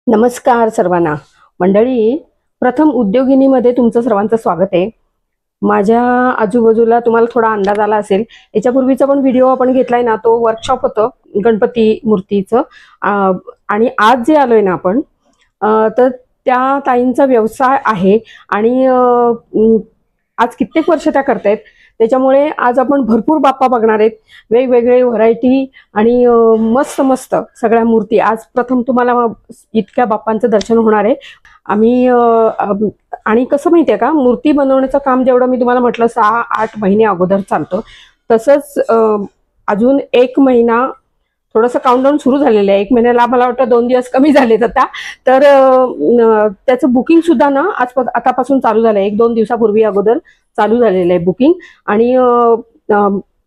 नमस्कार सर्वांना. मंडळी, प्रथम उद्योगिनीमध्ये तुमचं सर्वांचं स्वागत आहे. माझ्या आजूबाजूला तुम्हाला थोडा अंदाज आला असेल. याच्यापूर्वीचा पण व्हिडिओ आपण घेतलाय ना, तो वर्कशॉप होतं गणपती मूर्तीचं. आणि आज जे आलोय ना आपण, तर त्या ताईंचा व्यवसाय आहे आणि आज कित्येक वर्ष त्या करतायत. त्याच्यामुळे आज आपण भरपूर बाप्पा बघणार आहेत, वेगवेगळे व्हरायटी आणि मस्त मस्त सगळ्या मूर्ती. आज प्रथम तुम्हाला इतक्या बाप्पांचं दर्शन होणार आहे. आम्ही आणि कसं माहितीये का, मूर्ती बनवण्याचं काम जेवढं मी तुम्हाला म्हटलं 6-8 महिने अगोदर चालतं, तसंच अजून 1 महिना थोडंसं काउंटडाऊन सुरू झालेलं आहे. 1 महिन्याला मला वाटतं 2 दिवस कमी झालेत आता. तर त्याचं बुकिंग सुद्धा ना आतापासून चालू झालं आहे. 1-2 दिवसापूर्वी अगोदर चालू झालेलं आहे बुकिंग. आणि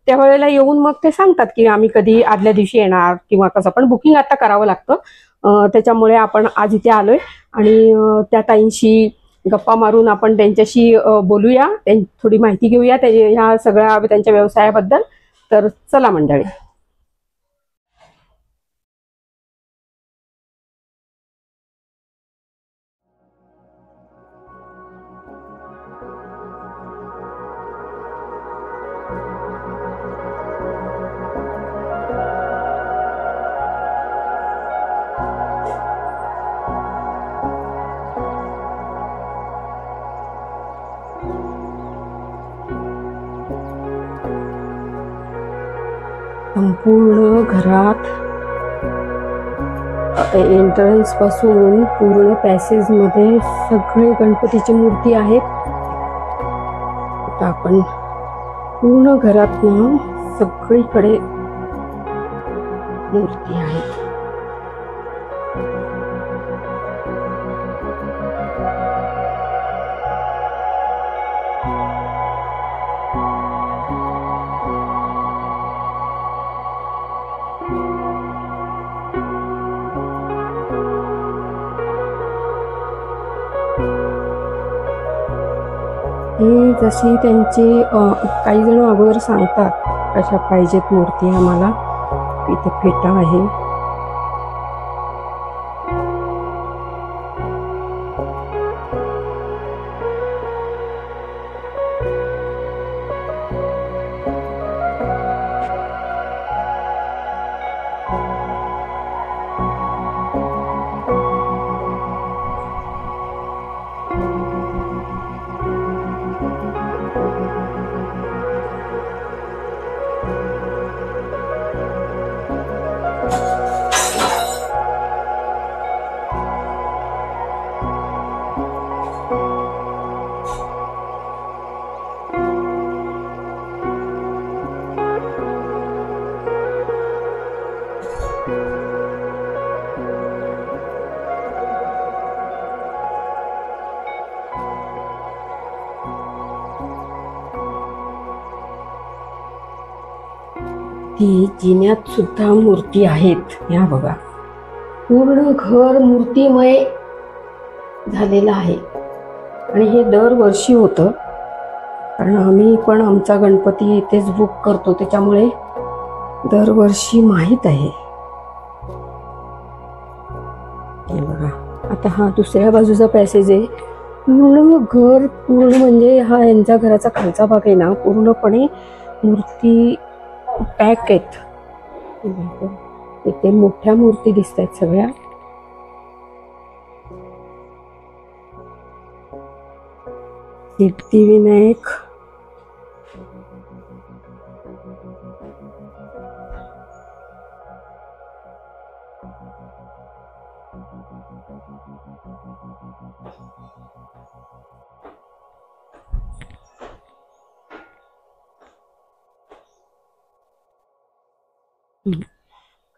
त्यावेळेला येऊन मग ते सांगतात की आम्ही कधी आदल्या दिवशी येणार किंवा कसं, पण बुकिंग आता करावं लागतं. त्याच्यामुळे आपण आज इथे आलोय आणि त्या ताईंशी गप्पा मारून आपण त्यांच्याशी बोलूया, थोडी माहिती घेऊया ह्या सगळ्या त्यांच्या व्यवसायाबद्दल. तर चला मंडळी. संपूर्ण घरात एंट्रन्स पासून पूर्ण पॅसेज मध्ये सगळे गणपतीची मूर्ती आहेत. आता आपण पूर्ण घरात ना सगळीकडे मूर्ती आहेत. हे जशी त्यांची काही जण अगोदर सांगतात कशा पाहिजेत मूर्ती आम्हाला. इथे फेटा आहे. ती जिन्यात सुद्धा मूर्ती आहेत. या बघा, पूर्ण घर मूर्तीमय झालेलं आहे. आणि हे दरवर्षी होतं, कारण आम्ही पण आमचा गणपती इथेच बुक करतो, त्याच्यामुळे दरवर्षी माहीत आहे. हे बघा, आता हा दुसऱ्या बाजूचा पॅसेज आहे. पूर्ण घर, पूर्ण म्हणजे हा यांच्या घराचा खालचा भाग आहे ना, पूर्णपणे मूर्ती पॅक आहेत. इथे मोठ्या मूर्ती दिसत आहेत सगळ्या. सिद्धिविनायक,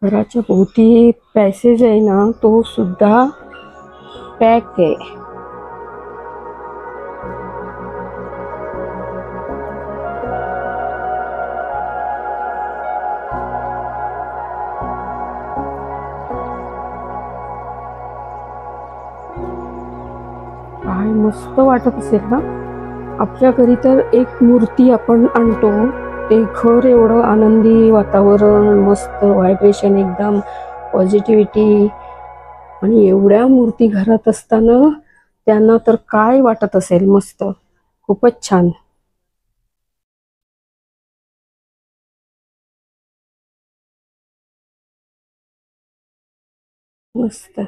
घराच्या भोवती पॅसेज आहे ना, तो सुद्धा पॅक आहे. काय मस्त वाटत असेल ना. आपल्या घरी तर एक मूर्ती आपण आणतो, ते घर एवढं आनंदी वातावरण, मस्त व्हायब्रेशन, एकदम पॉझिटिव्हिटी, आणि एवढ्या मूर्ती घरात असताना त्यांना तर काय वाटत असेल. मस्त, खूपच छान. मस्त.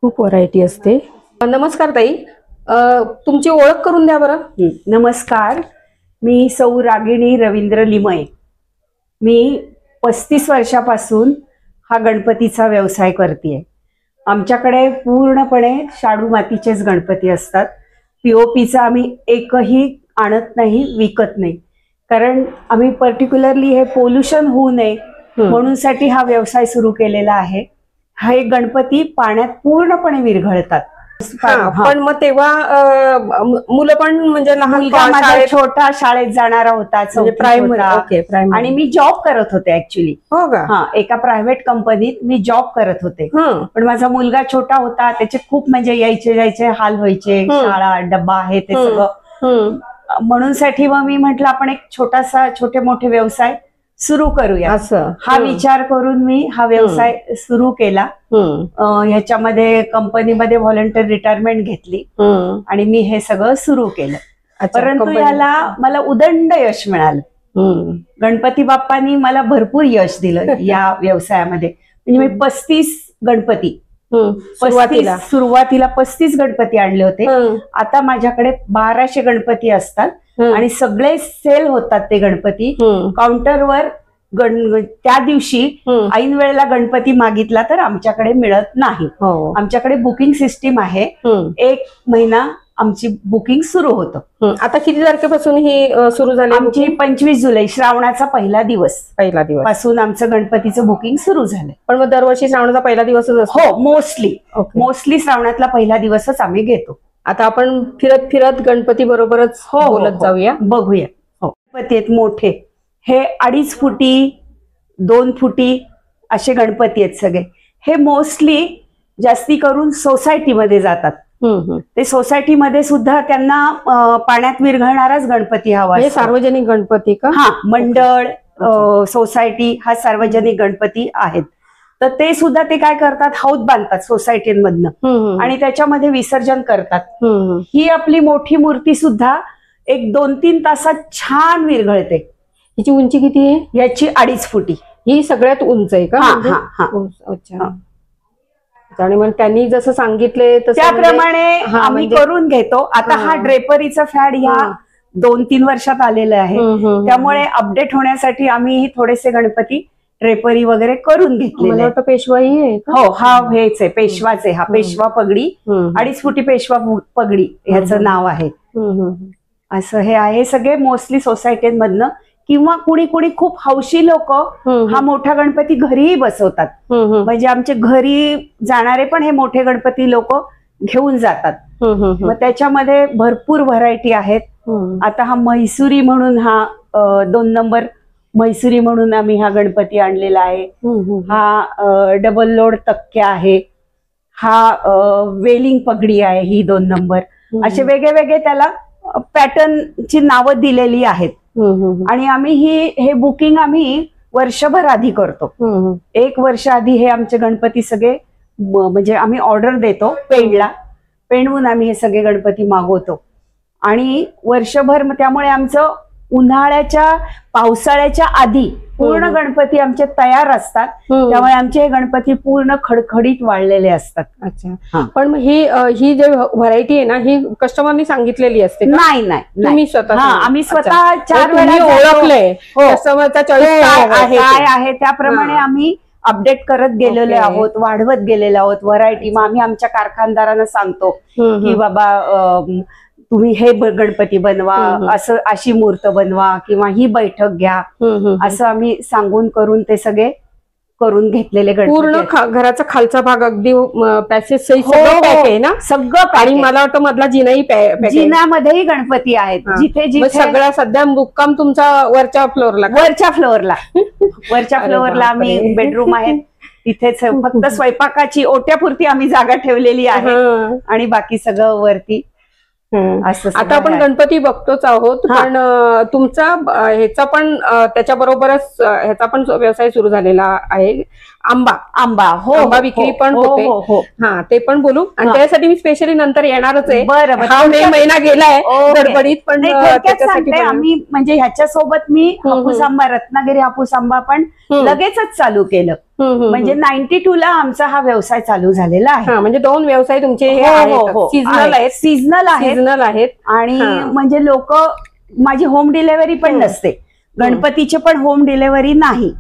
खूप व्हरायटी असते. नमस्कार ताई, तुमची ओळख करून द्या बरं. नमस्कार, मी सौ रागिणी रवींद्र लिमये. मी 35 वर्षापासून हा गणपतीचा व्यवसाय करते. आमच्याकडे पूर्णपणे शाडू मातीचेच गणपती असतात. पीओपीचा आम्ही एकही आणत नाही, विकत नाही. कारण आम्ही पर्टिक्युलरली हे पोल्युशन होऊ नये म्हणून साठी हा व्यवसाय सुरू केलेला आहे. हा एक गणपती पाण्यात पूर्णपणे विरघळतात. पण मग तेव्हा मुलं पण म्हणजे लहान छोटा शाळेत जाणारा होता, प्रायमरी. आणि मी जॉब करत होते ऍक्च्युली. हो का? हा, एका प्रायव्हेट कंपनीत मी जॉब करत होते. पण माझा मुलगा छोटा होता, त्याचे खूप म्हणजे यायचे जायचे हाल व्हायचे. शाळा, डब्बा आहे ते सगळं. म्हणून साठी मग मी म्हटलं आपण एक छोटासा छोटे मोठे व्यवसाय सुरू करूया, असं हा विचार करून मी हा व्यवसाय सुरू केला. ह्याच्यामध्ये कंपनीमध्ये व्हॉलंटियर रिटायरमेंट घेतली आणि मी हे सगळं सुरू केलं. परंतु याला मला उदंड यश मिळालं. गणपती बाप्पांनी मला भरपूर यश दिलं या व्यवसायामध्ये. म्हणजे मी 35 गणपती सुरुवातीला 35 गणपती आणले होते. आता माझ्याकडे 1200 गणपती असतात आणि सगळे सेल होतात ते गणपती. काउंटरवर त्या दिवशी ऐन वेळेला गणपती मागितला तर आमच्याकडे मिळत नाही. आमच्याकडे बुकिंग सिस्टीम आहे. 1 महिना आमची बुकिंग सुरू होतं. आता किती तारखेपासून ही सुरू झाली? आमची 25 जुलै श्रावणाचा पहिला दिवस पासून आमचं गणपतीचं बुकिंग सुरू झालंय. पण मग दरवर्षी श्रावणाचा पहिला दिवसच असतो? हो, मोस्टली श्रावणातला पहिला दिवसच आम्ही घेतो. आता आपण फिरत फिरत गणपती बरोबरच बोलत जाऊया, बघूया. गणपती आहेत मोठे, हे 2.5 फुटी 2 फुटी असे गणपती आहेत सगळे. हे मोस्टली जास्ती करून सोसायटीमध्ये जातात. ते सोसायटीमध्ये सुद्धा त्यांना पाण्यात विरघळणाराच गणपती हवा. हे सार्वजनिक गणपती का? हा, मंडळ, सोसायटी हा सार्वजनिक गणपती आहेत. तर ते सुद्धा ते काय करतात, हौद बांधतात सोसायटीमधनं आणि त्याच्यामध्ये विसर्जन करतात. ही आपली मोठी मूर्ती सुद्धा एक 2-3 तासात छान विरघळते. हिची उंची किती आहे? याची 2.5 फुटी. ही सगळ्यात उंच आहे का? अच्छा. आणि मग त्यांनी जसं सांगितले त्याप्रमाणे आम्ही करून घेतो. आता हा ड्रेपरीचा फॅड ह्या 2-3 वर्षात आलेलं आहे. त्यामुळे अपडेट होण्यासाठी आम्ही थोडेसे गणपती ड्रेपरी वगैरे करून घेतले. पेशवाई आहे? हो, हा हेच आहे, पेशवाच आहे. हा पेशवा पगडी, 2.5 फुटी पेशवा पगडी ह्याचं नाव आहे. असं हे आहे. सगळे मोस्टली सोसायटीमधनं किंवा कुणी कुणी खूप हौशी लोक हा मोठा गणपती घरीही बसवतात. म्हणजे आमचे घरी जाणारे पण हे मोठे गणपती लोक घेऊन जातात. मग त्याच्यामध्ये भरपूर व्हरायटी आहेत. आता हा म्हैसुरी म्हणून, हा 2 नंबर म्हैसुरी म्हणून आम्ही हा गणपती आणलेला आहे. हा डबल लोड तक्क्या आहे. हा वेलिंग पगडी आहे ही 2 नंबर. असे वेगळे वेगळे त्याला पॅटर्नची नावं दिलेली आहेत. आणि आम्ही हे बुकिंग आम्ही वर्षभर आधी करतो. 1 वर्ष आधी हे आमचे गणपती सगळे म्हणजे आम्ही ऑर्डर देतो पेंडवून आम्ही हे सगळे गणपती मागवतो आणि वर्षभर. त्यामुळे आमचं उन्हाळ्याच्या पावसाळ्याच्या आधी पूर्ण गणपती आमचे तयार असतात. त्यामुळे आमचे हे गणपती पूर्ण खडखडीत वाळलेले असतात. अच्छा. पण मग ही जे व्हरायटी आहे ना, ही कस्टमरनी सांगितलेली असते? नाही, तुम्ही स्वतः? आम्ही स्वतः 4 वेळा ओळखलंय कस्टमरचा चॉईस काय आहे त्याप्रमाणे आम्ही अपडेट करत गेलेलो आहोत, वाढवत गेलेलो आहोत व्हरायटी. मग आम्ही आमच्या कारखानदारांना सांगतो की बाबा तुम्ही हे गणपती बनवा, असं अशी मूर्त बनवा किंवा ही बैठक घ्या, असं आम्ही सांगून करून ते सगळे करून घेतलेले गणपती. पूर्ण घराचा खालचा भाग अगदी पॅसेज सगळं पॅक आहे ना? सगळं. आणि मला वाटतं मधला जिनाही जिन्यामध्येही गणपती आहेत. जिथे सगळा सध्या मुक्काम तुमचा वरच्या फ्लोअरला आम्ही बेडरूम आहेत तिथेच. फक्त स्वयंपाकाची ओट्यापुरती आम्ही जागा ठेवलेली आहे आणि बाकी सगळं वरती असं आता आपण गणपती बघतोच आहोत, पण तुमचा ह्याचा पण त्याच्या बरोबरच ह्याचा पण व्यवसाय सुरू झालेला आहे, आंबा. हो, आंबा विक्री पण होते. हा, ते पण बोलू, आणि त्यासाठी मी स्पेशली नंतर येणारच आहे. हा मे महिना गेलाय गडबडीत, पण त्याच्यासाठी आम्ही म्हणजे ह्याच्यासोबत मी हापूस आंबा, रत्नागिरी हापूस आंबा पण लगेचच चालू केलं. म्हणजे 92 ला आमचा हा व्यवसाय चालू झालेला आहे. म्हणजे 2 व्यवसाय तुमचे सीझनल आहेत. आणि म्हणजे लोक, माझी होम डिलिव्हरी पण नसते, गणपतीची पण होम डिलिव्हरी नाही,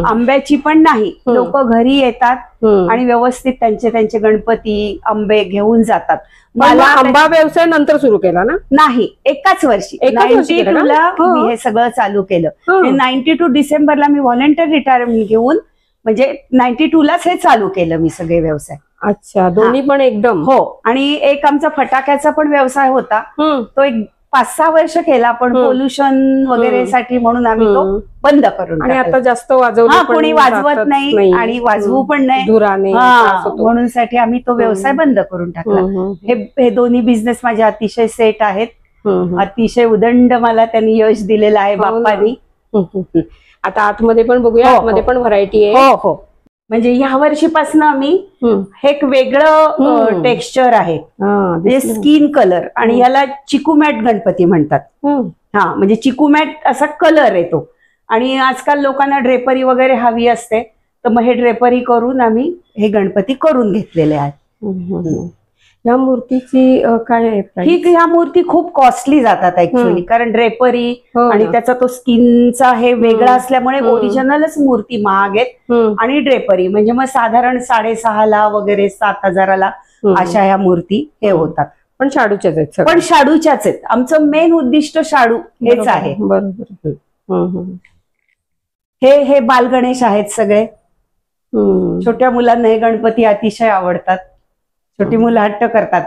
आंब्याची पण नाही. लोक घरी येतात आणि व्यवस्थित त्यांचे गणपती आंबे घेऊन जातात. मला आंबा व्यवसाय नंतर सुरू केला ना? नाही, एकाच वर्षी 92 ला मी हे सगळं चालू केलं. 92 डिसेंबरला मी व्हॉलेंटियर रिटायरमेंट घेऊन, म्हणजे 92 लाच हे चालू केलं मी सगळे व्यवसाय. अच्छा, दोन्ही पण एकदम. हो, आणि एक आमचा फटाक्याचा पण व्यवसाय होता, तो एक 5-6 वर्ष केला, पण पोल्युशन वगैरे साठी म्हणून आम्ही तो बंद करून. आणि आता जास्त वाजवलं कोणी वाजवत नाही आणि वाजवू पण नाही, म्हणून साठी आम्ही तो व्यवसाय बंद करून टाकला. हे दोन्ही बिझनेस माझे अतिशय सेट आहेत, अतिशय उदंड मला त्यांनी यश दिलेलं आहे बाप्पानी. आता आतमध्ये पण बघूया, आतमध्ये पण व्हरायटी आहे. हो, म्हणजे ह्या वर्षीपासून आम्ही हे एक वेगळं टेक्स्चर आहे, म्हणजे स्किन कलर, आणि याला चिकूमॅट गणपती म्हणतात. म्हणजे चिकूमॅट असा कलर येतो, आणि आजकाल लोकांना ड्रेपरी वगैरे हवी असते, तर मग हे ड्रेपरी करून आम्ही हे गणपती करून घेतलेले आहेत. या मूर्तीची काय आहे प्राइस? ह्या मूर्ती खूप कॉस्टली जातात ऍक्च्युअली, कारण ड्रेपरी आणि त्याचा तो स्किनचा हे वेगळा असल्यामुळे ओरिजिनलच मूर्ती महाग आहेत, आणि ड्रेपरी म्हणजे मग साधारण 6,500 ला वगैरे 7,000ला अशा ह्या मूर्ती हे होतात. पण शाडूच्याच आहेत? पण शाडूच्याच आहेत. आमचं मेन उद्दिष्ट शाडू हेच आहे. बरोबर. हे बालगणेश आहेत सगळे. छोट्या मुलांना हे गणपती अतिशय आवडतात. छोटी मुलं हट्ट करतात,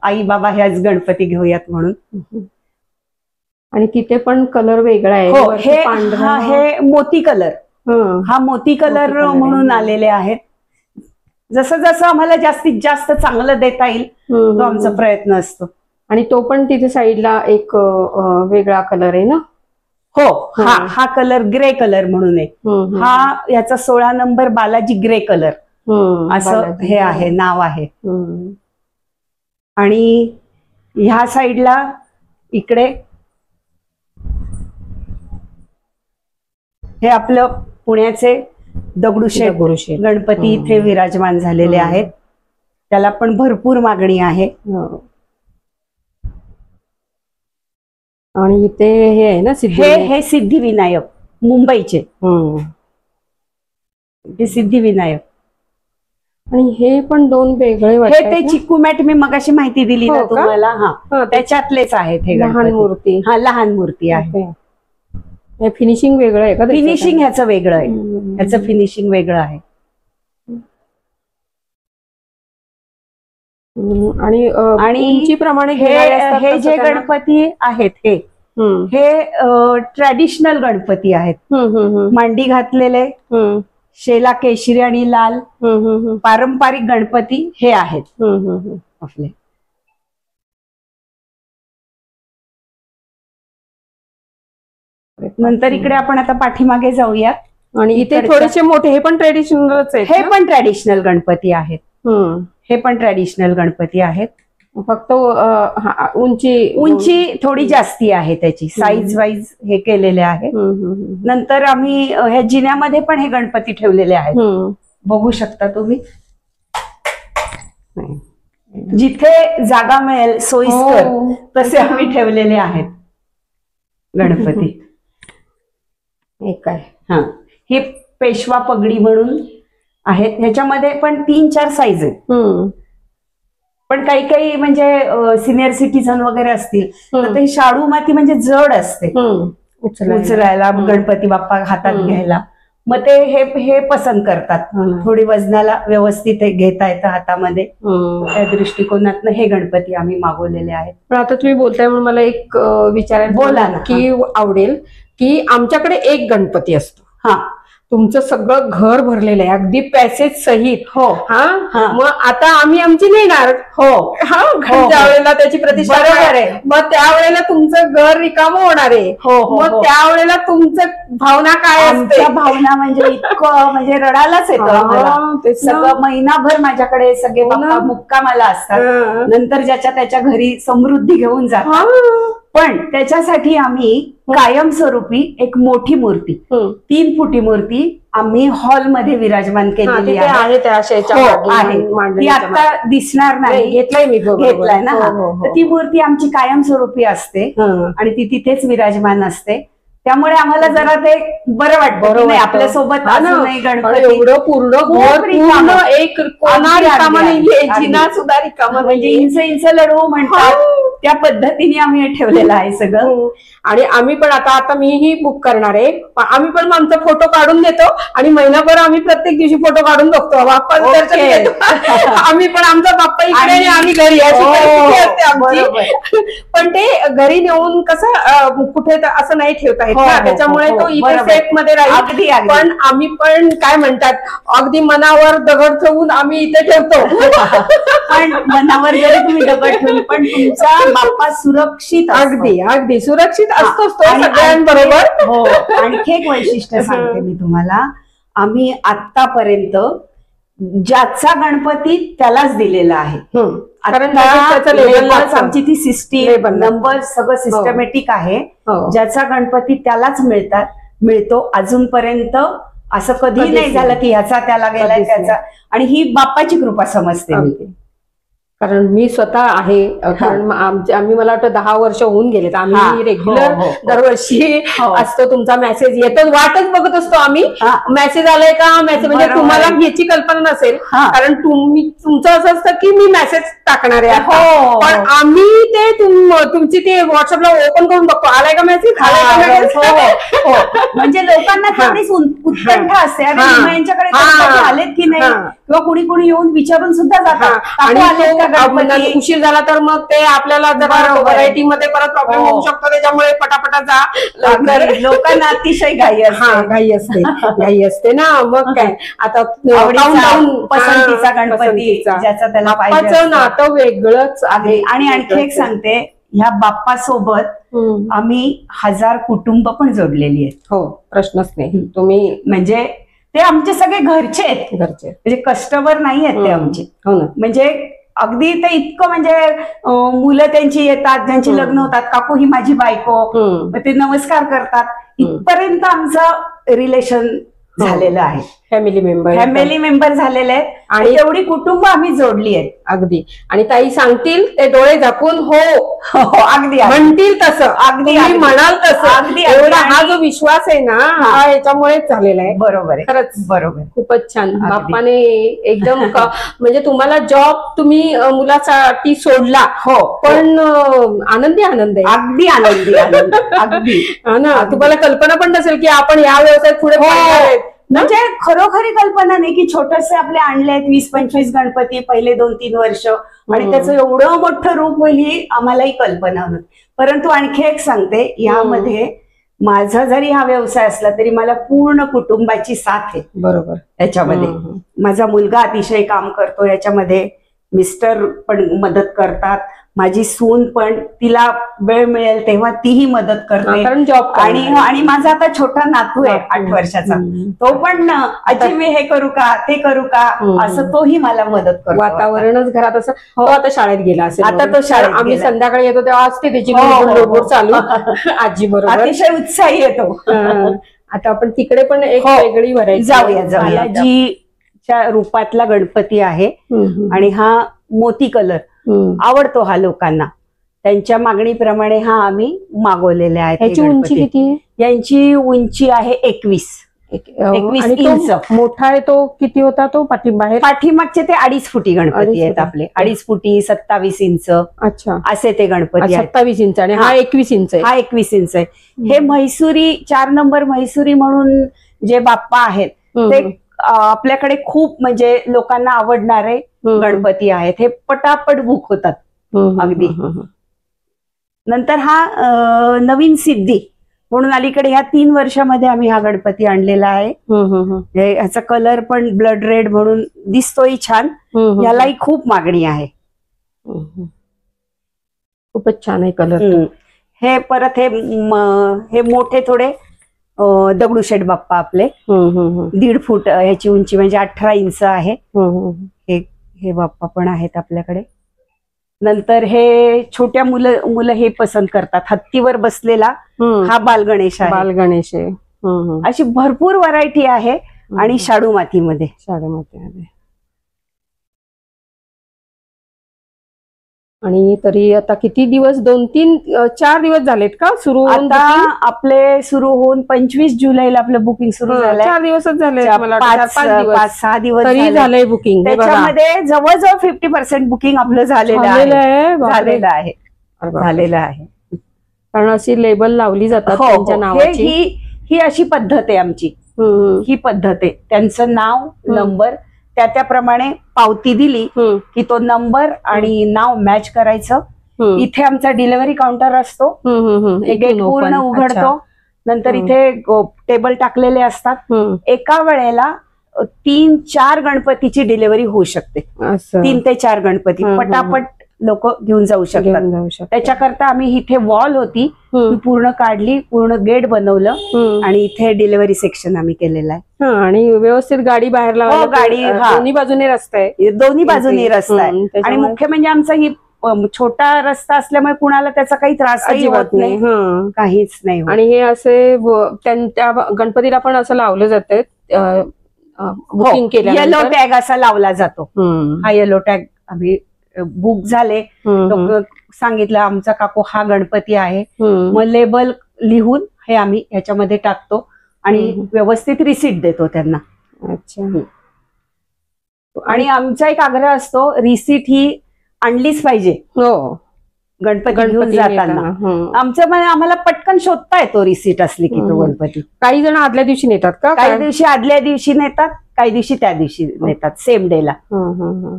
आई बाबा ह्याच गणपती घेऊयात म्हणून. आणि तिथे पण कलर वेगळा आहे. हे मोती कलर, हा मोती कलर म्हणून आलेले आहेत. जसं जसं आम्हाला जास्तीत जास्त चांगलं देता येईल तो आमचा प्रयत्न असतो. आणि तो पण तिथे साईडला एक वेगळा कलर आहे ना? हो, हा कलर ग्रे कलर म्हणून आहे. हा याचा 16 नंबर बालाजी ग्रे कलर असं हे आहे, नाव आहे. आणि ह्या साईडला इकडे हे आपलं पुण्याचे दगडूशेठ गणपती इथे विराजमान झालेले आहेत. त्याला पण भरपूर मागणी आहे. आणि इथे हे आहे ना हे सिद्धिविनायक मुंबईचे, हे सिद्धिविनायक. आणि हे पण 2 वेगळे हे ते चिकूमॅट मी मगाशी माहिती दिली ना तुम्हाला, त्याच्यातलेच आहेत हे लहान मूर्ती. लहान मूर्ती आहे. फिनिशिंग वेगळं आहे का? फिनिशिंग ह्याचं वेगळं आहे, ह्याचं फिनिशिंग वेगळं आहे. आणि उंचीप्रमाणे हे जे गणपती आहेत हे ट्रॅडिशनल गणपती आहेत. मांडी घातलेले, शेला केशरी आणि लाल पारंपरिक गणपती हे आहेत आपले. नंतर इकडे आपण आता पाठीमागे जाऊयात. आणि इथे थोडेसे मोठे, हे पण ट्रेडिशनलच आहेत. हे पण ट्रॅडिशनल गणपती आहेत. हे पण ट्रॅडिशनल गणपती आहेत. फक्त उंची थोडी जास्ती आहे, त्याची साईज वाईज हे केलेले आहे. नंतर आम्ही ह्या जिन्यामध्ये पण हे गणपती ठेवलेले आहेत, बघू शकता तुम्ही. जिथे जागा मिळेल सोयीस्कर तसे आम्ही ठेवलेले आहेत गणपती. एक आहे. हे पेशवा पगडी म्हणून आहेत. ह्याच्यामध्ये पण 3-4 साईज आहेत. पण काही म्हणजे सिनियर सिटीझन वगैरे असतील तर ते शाडू माती म्हणजे जड असते उचलायला, गणपती बाप्पा हातात घ्यायला. मग ते हे पसंत करतात. थोडी वजनाला व्यवस्थित घेता येतं हातामध्ये, त्या दृष्टिकोनातनं हे गणपती आम्ही मागवलेले आहेत. पण आता तुम्ही बोलताय म्हणून मला एक विचारायला बोला ना की आवडेल की आमच्याकडे एक गणपती असतो, तुमचं सगळं घर भरलेलं आहे अगदी पॅसेज सहित. हो. हा हा. मग आता आम्ही आमची नेणार. हो. हा हो. ज्या वेळेला त्याची प्रतिष्ठा बरोबर आहे. मग त्यावेळेला तुमचं घर रिकामं होणार आहे. हो, हो, मग हो. त्यावेळेला तुमचं भावना काय असते? आमच्या भावना म्हणजे इतकं म्हणजे रडायलाच येतं आम्हाला. तेच ना. सगळं महिनाभर माझ्याकडे सगळे हो ना. बाप्पा मुक्कामाला असतात. हा. नंतर ज्याच्या त्याच्या घरी समृद्धी घेऊन जातात. हा. पण त्याच्यासाठी आम्ही कायमस्वरूपी एक मोठी मूर्ती, 3 फुटी मूर्ती आम्ही हॉलमध्ये विराजमान केलेली आहे. आहे त्या अशाच्या हो, मागे आहे. ती मांडणीच्या आता दिसणार मागे. नाही. घेतलाय मी बरोबर. घेतलाय ना. हो, हा. हो, हो. तर ती मूर्ती आमची कायमस्वरूपी असते हा. आणि ती तिथेच विराजमान असते. त्यामुळे आम्हाला जरा ते बरं वाटतं. आपल्या सोबत अजूनही गणपती एवढं पूर्ण खूप घर रिकामं. पूर्ण एक कोणा अगदी, रिकामा अगदी, नाहीये, अगदी. जिना सुद्धा रिकामा म्हणजे नाहीये. इंच लढवू म्हणतात त्या पद्धतीने आम्ही हे ठेवलेलं आहे सगळं. हो. आणि आम्ही पण आता मीही बुक करणार आहे. आम्ही पण आमचा फोटो काढून देतो आणि महिनाभर आम्ही प्रत्येक दिवशी फोटो काढून बघतो. बाप्पाचं ओके. दर्शन घेतो. आम्ही पण आमचा बाप्पा इकडे आणि आम्ही घरी अशी हो, परिस्थिती असते आमची. बरोबर. पण ते घरी नेऊन कसं कुठे असं नाही ठेवता येत हो, ना. हो, त्याच्यामुळे हो, तो इथे बरोबर. सेफ मध्ये अगदी, राहील. अगदी. पण आम्ही पण काय म्हणतात अगदी मनावर दगड ठेवून आम्ही इथे ठेवतो. पण मनावर जरी तुम्ही दगड ठेवून पण तुमचा बाप्पा सुरक्षित असतो. अगदी अगदी सुरक्षित असतोच तो आणि सगळ्यांबरोबर. हो. आणखी एक वैशिष्ट्य सांगते मी तुम्हाला. आम्ही आतापर्यंत ज्याचा गणपती त्यालाच दिलेला आहे. कारण आता त्याचं लेबल labels आमची ती सिस्टीम Label लागतं. नंबर सगळं सिस्टमॅटिक आहे. हो. ज्याचा गणपती त्यालाच मिळतो. अजूनपर्यंत असं कधी कधीच नाही झालं की ह्याचा त्याला गेलाय कधीच त्याचा. आणि ही बाप्पाची कृपा समजते मी. अगदी. कारण मी स्वतः आहे. कारण आम्ही मला वाटतं 10 वर्ष होऊन गेलेत. हा. आम्ही रेग्युलर हो, हो, हो. दरवर्षी हो. असतो. तुमचा मेसेज येतो, वाटच बघत असतो आम्ही. हा. मेसेज आलाय का मेसेज. म्हणजे बरोबर. तुम्हाला याची कल्पना नसेल. हा. कारण तुमचं असं असतं की मी मेसेज टाकणार आहे आता. हो. पण आम्ही ते तुमची ते व्हॉट्सअपला ओपन करून बघतो. आलाय का मेसेज, आलाय का मेसेज. हो, हो. म्हणजे लोकांना तेवढीच उत्कंठा असते. अरे हा. यांच्याकडे हा. गणपती आलेत की नाही, हा. किंवा कुणी येऊन विचारून सुद्धा जातात आणि काकू आलेत का तो गणपती? उशीर झाला तर मग ते आपल्याला जरा बरोबर. व्हरायटी मध्ये परत प्रॉब्लेम हो. होऊ शकतो. त्याच्यामुळे पटापटा जा लवकर. अगदी. लोकांना अतिशय घाई हा असते. घाई असते. घाई असते ना. मग काय आता आवडीचा, countdown, पसंतीचा हा, गणपती पसंतीचा. ज्याचा त्याला पाहिजे बाप्पाचं असतं. नातं वेगळंच आहे. आणि आणखी एक सांगते, ह्या बाप्पा सोबत आम्ही 1000 कुटुंब पण जोडलेली आहेत. हो, प्रश्नच नाही. तुम्ही म्हणजे ते आमचे सगळे घरचे आहेत. घरचे म्हणजे कस्टमर नाही आहेत ते आमचे. हो ना. म्हणजे अगदी ते इतकं म्हणजे मुलं त्यांची येतात, ज्यांची लग्न होतात, काकू ही माझी बायको, मग ते नमस्कार करतात. इथपर्यंत आमचं रिलेशन झालेलं आहे. फॅमिली मेंबर झालेले आहेत. आणि एवढी कुटुंब आम्ही जोडली आहेत. अगदी. आणि ताई सांगतील ते डोळे झाकून हो अगदी म्हणतील तसं, अगदी तुम्ही म्हणाल तसं. अगदी एवढा हा जो विश्वास आहे ना, हा याच्यामुळेच झालेला आहे. बरोबर आहे. खरंच बरोबर. खूपच छान. बाप्पाने एकदम म्हणजे तुम्हाला जॉब तुम्ही मुलासाठी सोडला. हो, पण आनंदी आनंद आहे. अगदी आनंदी आनंद. अगदी. हा ना. तुम्हाला कल्पना पण नसेल की आपण या व्यवसायात पुढे पडणार आहेत. म्हणजे खरोखरी कल्पना नाही की छोटसे आपले आणले आहेत 20-25 गणपती पहिले 2-3 वर्ष आणि त्याचं एवढं मोठं रूप होईल ही आम्हालाही कल्पना नव्हती. परंतु आणखी एक सांगते, यामध्ये माझा जरी हा व्यवसाय असला तरी मला पूर्ण कुटुंबाची साथ आहे. बरोबर. त्याच्यामध्ये माझा मुलगा अतिशय काम करतो याच्यामध्ये, मिस्टर पण मदत करतात, माझी सून पण, तिला वेळ मिळेल तेव्हा तीही मदत करते. कारण जॉब आणि माझा आता छोटा नातू आहे 8 वर्षाचा, तो पण आजी मी हे करू का ते करू का असं तोही मला मदत करतो. वातावरणच घरात असं. तो आता शाळेत गेला असेल. आता तो शाळेत आम्ही गेला. संध्याकाळी येतो तेव्हा असते त्याची चालू आजी बरोबर. अतिशय उत्साही येतो. आता आपण तिकडे पण एक वेगळी व्हरायटी जाऊया. बालाजीच्या रूपातला गणपती आहे आणि हा मोती कलर आवडतो हा लोकांना. त्यांच्या मागणीप्रमाणे हा आम्ही मागवलेले आहेत. याची उंची किती आहे? यांची उंची आहे 21 इंच. मोठा आहे तो किती होता तो पाठीमागचे ते 2.5 फुटी गणपती आहेत आपले. 2.5 फुटी 27 इंच. अच्छा. असे ते गणपती 27 इंच आणि हा 21 इंच आहे. हा 21 इंच आहे. हे म्हैसुरी 4 नंबर म्हैसुरी म्हणून जे बाप्पा आहेत ते आपल्याकडे खूप म्हणजे लोकांना आवडणारे गणपती आहेत. हे पटापट बुक होतात अगदी. नंतर हा नवीन सिद्धी म्हणून अलीकडे ह्या 3 वर्षामध्ये आम्ही हा गणपती आणलेला आहे. ह्याचा कलर पण ब्लड रेड म्हणून दिसतोय छान. यालाही खूप मागणी आहे. खूपच छान आहे कलर. हे परत हे मोठे थोडे दगडूशेठ बाप्पा आपले 1.5 फूट ह्याची उंची म्हणजे 18 इंच आहे. हे बाप्पा पण आहेत आपल्याकडे. नंतर हे छोट्या मुलं हे पसंत करतात. हत्तीवर बसलेला हा बालगणेश आहे. बालगणेश आहे. अशी भरपूर व्हरायटी आहे. आणि शाडू मातीमध्ये आणि तरी आता किती दिवस 2-3-4 दिवस झालेत का सुरू होऊन? आता आपले सुरू होऊन 25 जुलैला आपलं बुकिंग सुरू झालंय. 4 दिवसच झाले. 5-6 दिवस तरी झालंय बुकिंग. त्याच्यामध्ये जवळजवळ 50% बुकिंग आपलं झालेलं आहे. कारण अशी लेबल लावली जातात त्यांच्या नावाची. ही अशी पद्धत आहे आमची. ही पद्धत आहे. त्यांचं नाव नंबर त्याप्रमाणे पावती दिली की तो नंबर आणि नाव मॅच करायचं. इथे आमचा डिलिव्हरी काउंटर असतो. गेट पूर्ण उघडतो. नंतर इथे टेबल टाकलेले असतात. एका वेळेला 3-4 गणपतीची डिलिव्हरी होऊ शकते. 3 ते 4 गणपती पटापट लोक घेऊन जाऊ शकतात. त्याच्याकरता आम्ही इथे वॉल होती पूर्ण काढली. पूर्ण गेट बनवलं आणि इथे डिलिव्हरी सेक्शन आम्ही केलेलं आहे. आणि व्यवस्थित गाडी बाहेर लावायला गाडी दोन्ही बाजूने रस्ता आहे. दोन्ही बाजूनी रस्ता आहे. आणि मुख्य म्हणजे आमचा ही छोटा रस्ता असल्यामुळे कुणाला त्याचा काही त्रासही होत नाही. काहीच नाही. आणि हे असे त्या गणपतीला पण असं लावलं जातं. बुकिंग केलं येलो टॅग असा लावला जातो. हा येलो टॅग आम्ही बुक झाले. सांगितलं आमचा काकू हा गणपती आहे. मग लेबल लिहून हे आम्ही ह्याच्यामध्ये टाकतो आणि व्यवस्थित रिसीट देतो त्यांना. अच्छा. आणि आमचा एक आग्रह असतो रिसीट ही आणलीच पाहिजे. गणपती घेऊन जाताना आमचं आम्हाला पटकन शोधता येतो रिसीट असली की तो गणपती. काही जण आदल्या दिवशी नेतात का? काही दिवशी आदल्या दिवशी नेतात. काही दिवशी त्या दिवशी नेतात. सेम डेला.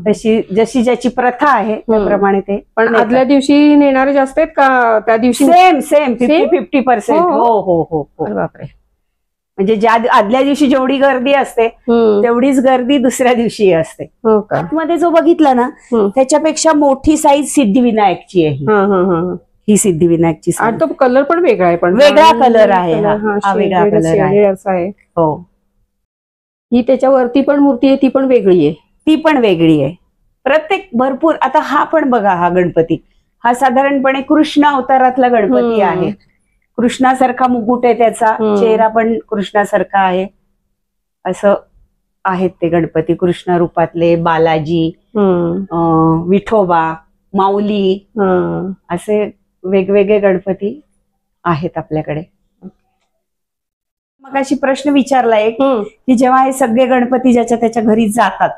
तशी जशी ज्याची प्रथा आहे त्याप्रमाणे ते. पण आदल्या दिवशी नेणारे जास्त आहेत का त्या दिवशी? सेम 50-50%. हो. बापरे. म्हणजे ज्या आदल्या दिवशी जेवढी गर्दी असते तेवढीच गर्दी दुसऱ्या दिवशी असते. आतमध्ये जो बघितला ना त्याच्यापेक्षा मोठी साईज सिद्धिविनायकची आहे. ही सिद्धिविनायकची. तो कलर पण वेगळा आहे. पण वेगळा कलर आहे. हा वेगळा कलर आहे. हो. ही त्याच्यावरती पण मूर्ती आहे ती पण वेगळी आहे. ती पण वेगळी आहे. प्रत्येक भरपूर. आता हा पण बघा हा गणपती हा साधारणपणे कृष्ण अवतारातला गणपती आहे. कृष्णासारखा मुकुट आहे त्याचा. चेहरा पण कृष्णासारखा आहे. असं आहेत ते गणपती कृष्ण रूपातले. बालाजी, विठोबा, माऊली असे वेगवेगळे गणपती आहेत आपल्याकडे. मग अशी प्रश्न विचारला एक की जेव्हा हे सगळे गणपती ज्याच्या त्याच्या घरी जातात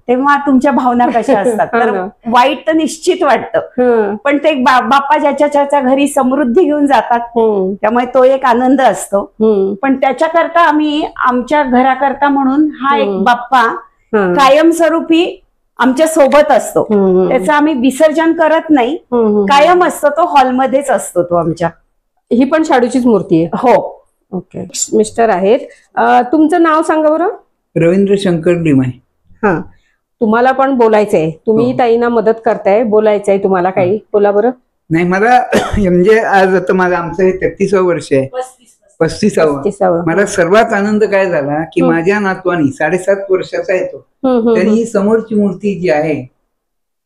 तेव्हा तुमच्या भावना कशा असतात? तर वाईट तर निश्चित वाटतं. पण ते बाप्पा ज्याच्या त्याच्या घरी समृद्धी घेऊन जातात त्यामुळे तो एक आनंद असतो. पण त्याच्याकरता आम्ही आमच्या घराकरता म्हणून हा एक बाप्पा कायमस्वरूपी आमच्या सोबत असतो. त्याचं आम्ही विसर्जन करत नाही. कायम असतो तो. हॉलमध्येच असतो तो आमच्या. ही पण शाडूचीच मूर्ती आहे. हो. ओके. मिस्टर आहेत. तुमचं नाव सांगा बरं. रवींद्र शंकर लिमाय. हा. तुम्हाला पण बोलायचंय. तुम्ही ताईंना मदत करताय. बोलायचंय तुम्हाला काही. बोला बरं. नाही मला म्हणजे आज आता माझं आमचं हे 33वं वर्ष आहे. 35वं. मला सर्वात आनंद काय झाला की माझ्या नातवानी 7.5 वर्षाचा आहे तो. त्यांनी ही समोरची मूर्ती जी आहे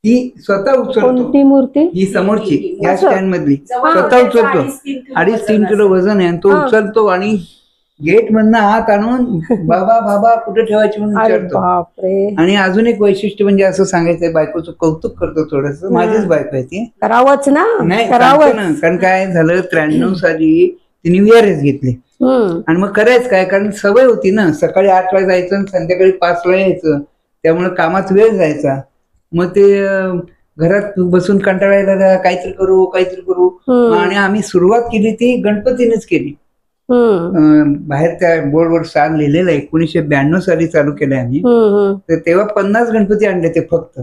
ती स्वतः उचलतो. कोणती मूर्ती? ही समोरची या स्टँड मधली स्वतः उचलतो. 2.5-3 किलो वजन आहे. तो उचलतो आणि गेट मधनं हात आणून बाबा कुठे ठेवायची म्हणून विचारतो. आणि अजून एक वैशिष्ट्य म्हणजे असं सांगायचंय बायकोचं कौतुक करतो थोडस. माझीच बायको आहे ती. करावंच ना. नाही कारण काय झालं 93 साली तिने VRS घेतले. आणि मग करायचं काय कारण सवय होती ना. सकाळी 8ला जायचं आणि संध्याकाळी 5ला यायचं. त्यामुळे कामात वेळ जायचा. मग ते घरात बसून कंटाळायला काहीतरी करू. आणि आम्ही सुरुवात केली ती गणपतीनेच केली. बाहेर त्या बोर्डवर साल लिहिलेलं आहे. 1992 साली चालू केलंय आम्ही. तर तेव्हा 50 गणपती आणले ते फक्त.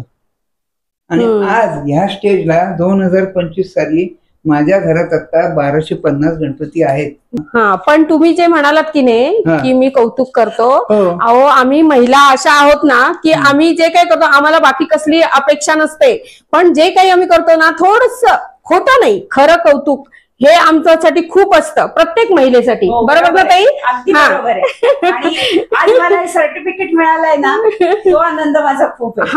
आणि आज ह्या स्टेजला 2025 साली माझ्या घरात आता 1250 गणपती आहेत. हा, पण तुम्ही जे म्हणालात की नाही हा. की मी कौतुक करतो, हो. अहो आम्ही महिला अशा आहोत ना की आम्ही जे काही करतो आम्हाला बाकी कसली अपेक्षा नसते, पण जे काही आम्ही करतो ना थोडस खोटं नाही खरं कौतुक हे आमच्यासाठी खूप असतं, प्रत्येक महिलेसाठी. हो, बरोबर ना ताई? अगदी हा. बरोबर आहे. आणि आज मला सर्टिफिकेट मिळालंय ना, तो आनंद माझा खूप आहे.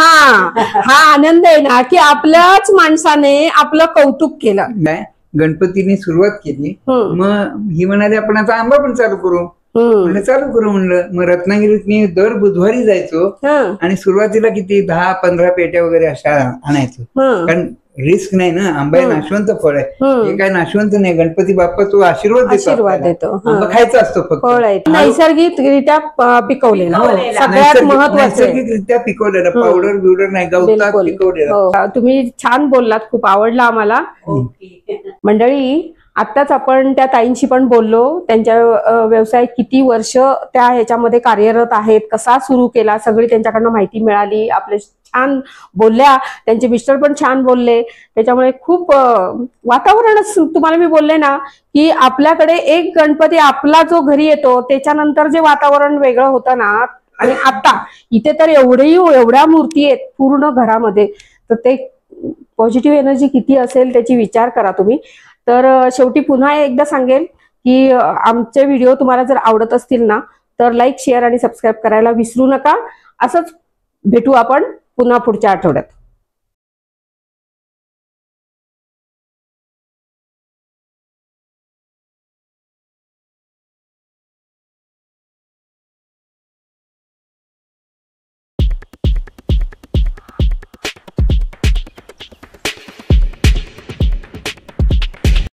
हा आनंद आहे ना की आपल्याच माणसाने आपलं कौतुक केलं. नाही, गणपतीने सुरुवात केली. हम्म. मग ही म्हणाली आपण आता आंबा पण चालू करू. म्हणलं चालू करू म्हणलं. मग रत्नागिरीत मी दर बुधवारी जायचो आणि सुरुवातीला किती 10-15 पेट्या वगैरे अशा आणायचो. कारण रिस्क नाही ना, आंबा हे नाशवंत फळ आहे. हे काय नाशवंत नाही, गणपती बाप्पा तो आशीर्वाद देतो. आंबा खायचा असतो फक्त. फळ आहे नैसर्गिकरित्या पिकवलेला. सगळ्यात महत्वाचं नैसर्गिकरित्या पिकवलेला, पावडर बिवडर नाही, गवतात पिकवलेला. तुम्ही छान बोललात, खूप आवडला आम्हाला. मंडळी, आत्ताच आपण त्या ताईंशी पण बोललो, त्यांच्या व्यवसाय किती वर्ष त्या ह्याच्यामध्ये कार्यरत आहेत, कसा सुरू केला, सगळी त्यांच्याकडनं माहिती मिळाली. आपले छान बोलल्या, त्यांचे मिस्टर पण छान बोलले. त्याच्यामुळे खूप वातावरणच तुम्हाला मी बोलले ना की आपल्याकडे एक गणपती आपला जो घरी येतो त्याच्यानंतर जे वातावरण वेगळं होतं ना, आणि आता इथे तर एवढ्या मूर्ती आहेत पूर्ण घरामध्ये, तर ते पॉझिटिव्ह एनर्जी किती असेल त्याची विचार करा तुम्ही. तर शेवटी पुन्हा एकदा सांगेल की आमचे व्हिडिओ तुम्हाला जर आवडत असतील ना तर लाईक, शेअर आणि सबस्क्राईब करायला विसरू नका. असंच भेटू आपण पुन्हा पुढच्या आठवड्यात.